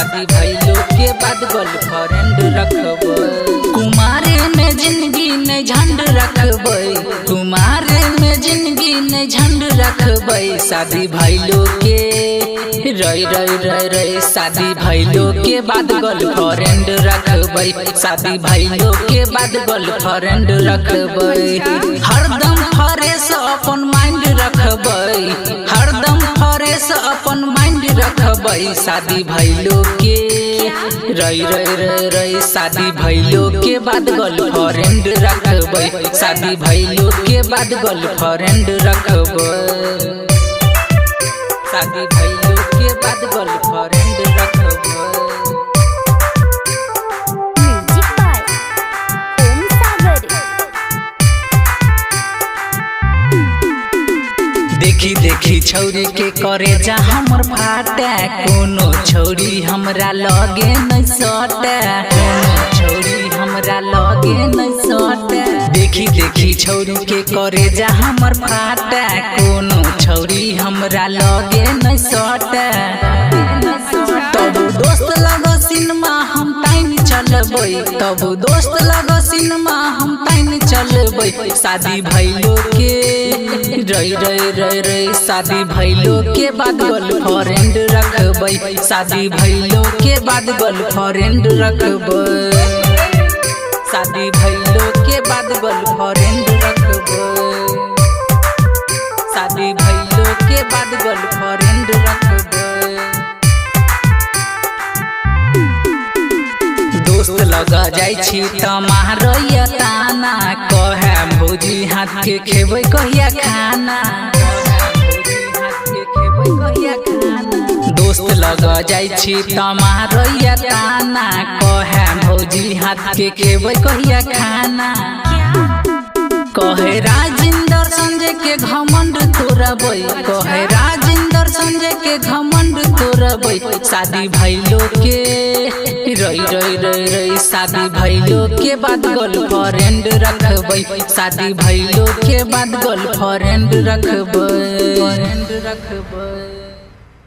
शादी भइलो के बाद गर्लफ्रेंड रखबै। कुमारे में जिंदगी ने झंड रखबै, कुमारे में जिंदगी ने झंड रखबै। शादी भइलो के रई शादी भइलो के बाद गर्लफ्रेंड रखबै। शादी भइलो के बाद गर्लफ्रेंड रखबै। हरदम फ्रेश अपन माइंड रखबै, हरदम फ्रेश अपन माइंड रखबै। शादी भइलो के रई शादी भइलो के बाद गर्लफ्रेंड रखबै। शादी भइलो के बाद गर्लफ्रेंड रखबै। शादी भइलो के बाद गर्लफ्रेंड रखबै। म्यूजिक बाय ओम सागर। देखी देखी छौरी के करे जा हमर फाटा, कोनो छौरी हमरा लगे नहीं सटे, कोनो छौरी हमरा लगे नहीं सटे। देखी देखी छौरी के करे जा हमर फाटा, कोनो छौरी हमरा लगे नहीं सटे। तब दोस्त लगो सिनेमा हम टाइम चलबै, तब दोस्त लगो सिनेमा हम टाइम चलबै। शादी भइलो के रई शादी भइलो के बाद गर्लफ्रेंड रखबै। शादी भइलो के बाद गर्लफ्रेंड रखबै। शादी भइलो के बाद गर्लफ्रेंड रखबै। शादी भइलो के बाद गर्लफ्रेंड रखबै। दोस्त लगा जाइ छी त मारैया ताना, कहे भौजी हाथ के खेबै कहिया खाना, दोस्त लगा जाइ छी त मारैया ताना, कहे भौजी हाथ के खेबै कहिया खाना। कहे राजेंद्र संजय के घमंड तोड़बै, कहे राजेंद्र संजय के घमंड तोड़बै। शादी भइलो के रई शादी भइलो के बाद गर्लफ्रेंड रखबै। शादी भइलो के बाद गर्लफ्रेंड रखबै।